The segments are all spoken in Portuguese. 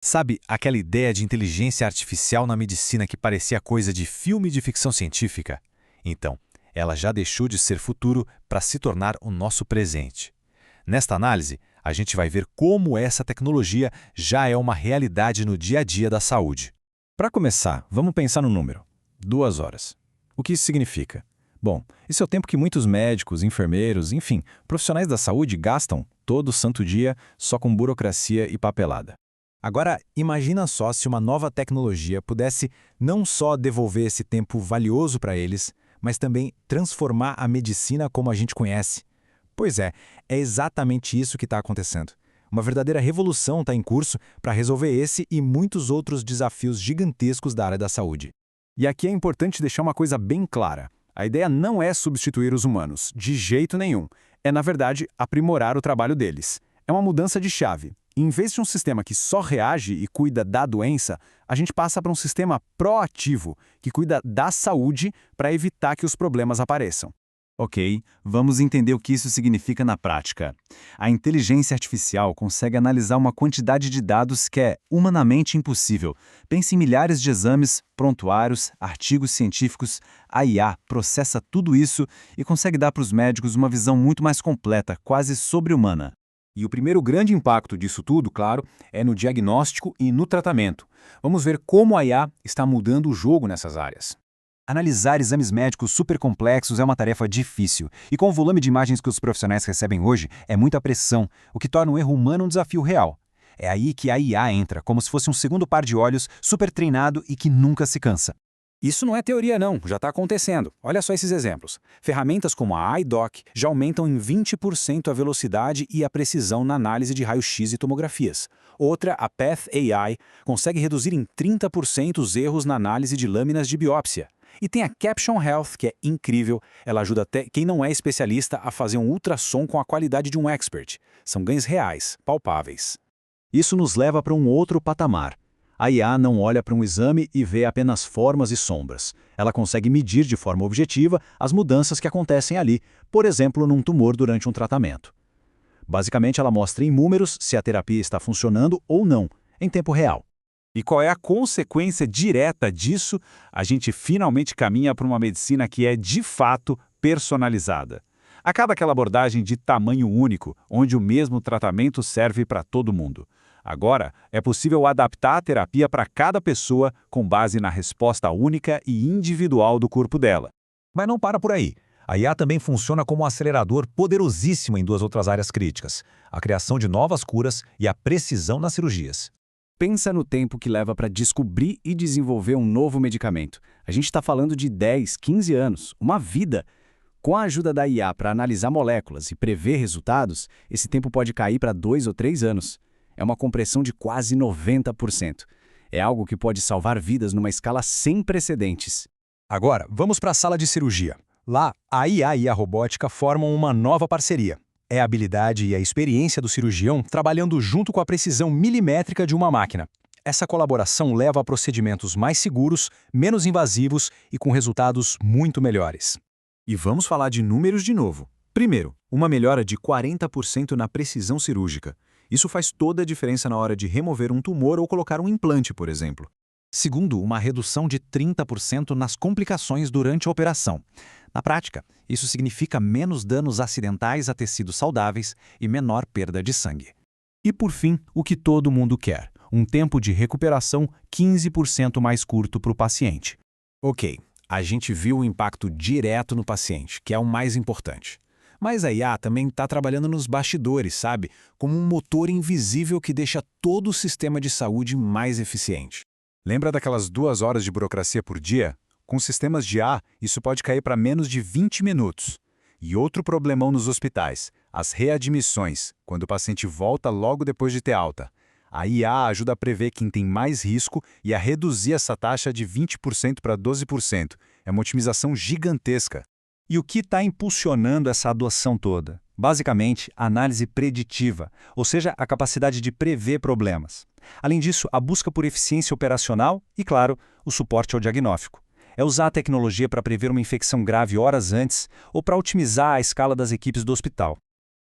Sabe aquela ideia de inteligência artificial na medicina que parecia coisa de filme de ficção científica? Então, ela já deixou de ser futuro para se tornar o nosso presente. Nesta análise, a gente vai ver como essa tecnologia já é uma realidade no dia a dia da saúde. Para começar, vamos pensar no número: 2 horas. O que isso significa? Bom, isso é o tempo que muitos médicos, enfermeiros, enfim, profissionais da saúde gastam todo santo dia só com burocracia e papelada. Agora, imagina só se uma nova tecnologia pudesse não só devolver esse tempo valioso para eles, mas também transformar a medicina como a gente conhece. Pois é exatamente isso que está acontecendo. Uma verdadeira revolução está em curso para resolver esse e muitos outros desafios gigantescos da área da saúde. E aqui é importante deixar uma coisa bem clara. A ideia não é substituir os humanos, de jeito nenhum. É, na verdade, aprimorar o trabalho deles. É uma mudança de chave. Em vez de um sistema que só reage e cuida da doença, a gente passa para um sistema proativo, que cuida da saúde para evitar que os problemas apareçam. Ok, vamos entender o que isso significa na prática. A inteligência artificial consegue analisar uma quantidade de dados que é humanamente impossível. Pense em milhares de exames, prontuários, artigos científicos. A IA processa tudo isso e consegue dar para os médicos uma visão muito mais completa, quase sobre-humana. E o primeiro grande impacto disso tudo, claro, é no diagnóstico e no tratamento. Vamos ver como a IA está mudando o jogo nessas áreas. Analisar exames médicos supercomplexos é uma tarefa difícil, e com o volume de imagens que os profissionais recebem hoje, é muita pressão, o que torna o erro humano um desafio real. É aí que a IA entra, como se fosse um segundo par de olhos, super treinado e que nunca se cansa. Isso não é teoria não, já está acontecendo. Olha só esses exemplos. Ferramentas como a iDoc já aumentam em 20% a velocidade e a precisão na análise de raio-x e tomografias. Outra, a Path AI, consegue reduzir em 30% os erros na análise de lâminas de biópsia. E tem a Caption Health, que é incrível. Ela ajuda até quem não é especialista a fazer um ultrassom com a qualidade de um expert. São ganhos reais, palpáveis. Isso nos leva para um outro patamar. A IA não olha para um exame e vê apenas formas e sombras. Ela consegue medir de forma objetiva as mudanças que acontecem ali, por exemplo, num tumor durante um tratamento. Basicamente, ela mostra em números se a terapia está funcionando ou não, em tempo real. E qual é a consequência direta disso? A gente finalmente caminha para uma medicina que é, de fato, personalizada. Acaba aquela abordagem de tamanho único, onde o mesmo tratamento serve para todo mundo. Agora, é possível adaptar a terapia para cada pessoa com base na resposta única e individual do corpo dela. Mas não para por aí. A IA também funciona como um acelerador poderosíssimo em 2 outras áreas críticas: a criação de novas curas e a precisão nas cirurgias. Pensa no tempo que leva para descobrir e desenvolver um novo medicamento. A gente está falando de 10, 15 anos, uma vida. Com a ajuda da IA para analisar moléculas e prever resultados, esse tempo pode cair para 2 ou 3 anos. É uma compressão de quase 90%. É algo que pode salvar vidas numa escala sem precedentes. Agora, vamos para a sala de cirurgia. Lá, a IA e a robótica formam uma nova parceria. É a habilidade e a experiência do cirurgião trabalhando junto com a precisão milimétrica de uma máquina. Essa colaboração leva a procedimentos mais seguros, menos invasivos e com resultados muito melhores. E vamos falar de números de novo. Primeiro, uma melhora de 40% na precisão cirúrgica. Isso faz toda a diferença na hora de remover um tumor ou colocar um implante, por exemplo. Segundo, uma redução de 30% nas complicações durante a operação. Na prática, isso significa menos danos acidentais a tecidos saudáveis e menor perda de sangue. E por fim, o que todo mundo quer: um tempo de recuperação 15% mais curto para o paciente. Ok, a gente viu o impacto direto no paciente, que é o mais importante. Mas a IA também está trabalhando nos bastidores, sabe? Como um motor invisível que deixa todo o sistema de saúde mais eficiente. Lembra daquelas 2 horas de burocracia por dia? Com sistemas de IA, isso pode cair para menos de 20 minutos. E outro problemão nos hospitais: as readmissões, quando o paciente volta logo depois de ter alta. A IA ajuda a prever quem tem mais risco e a reduzir essa taxa de 20% para 12%. É uma otimização gigantesca. E o que está impulsionando essa adoção toda? Basicamente, a análise preditiva, ou seja, a capacidade de prever problemas. Além disso, a busca por eficiência operacional e, claro, o suporte ao diagnóstico. É usar a tecnologia para prever uma infecção grave horas antes ou para otimizar a escala das equipes do hospital.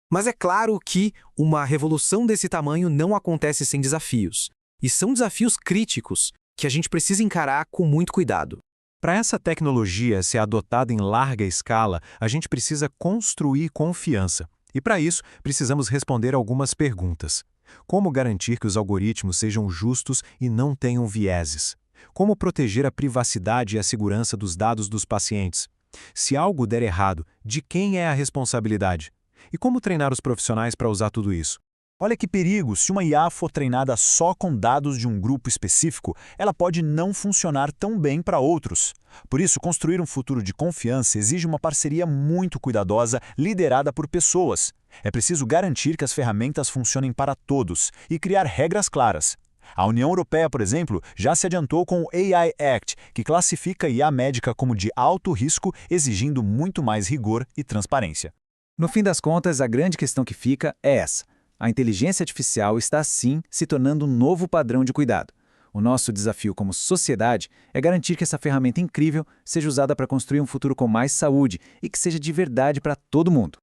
Mas é claro que uma revolução desse tamanho não acontece sem desafios. E são desafios críticos que a gente precisa encarar com muito cuidado. Para essa tecnologia ser adotada em larga escala, a gente precisa construir confiança. E para isso, precisamos responder algumas perguntas. Como garantir que os algoritmos sejam justos e não tenham vieses? Como proteger a privacidade e a segurança dos dados dos pacientes? Se algo der errado, de quem é a responsabilidade? E como treinar os profissionais para usar tudo isso? Olha que perigo, se uma IA for treinada só com dados de um grupo específico, ela pode não funcionar tão bem para outros. Por isso, construir um futuro de confiança exige uma parceria muito cuidadosa, liderada por pessoas. É preciso garantir que as ferramentas funcionem para todos e criar regras claras. A União Europeia, por exemplo, já se adiantou com o AI Act, que classifica IA médica como de alto risco, exigindo muito mais rigor e transparência. No fim das contas, a grande questão que fica é essa. A inteligência artificial está, sim, se tornando um novo padrão de cuidado. O nosso desafio como sociedade é garantir que essa ferramenta incrível seja usada para construir um futuro com mais saúde e que seja de verdade para todo mundo.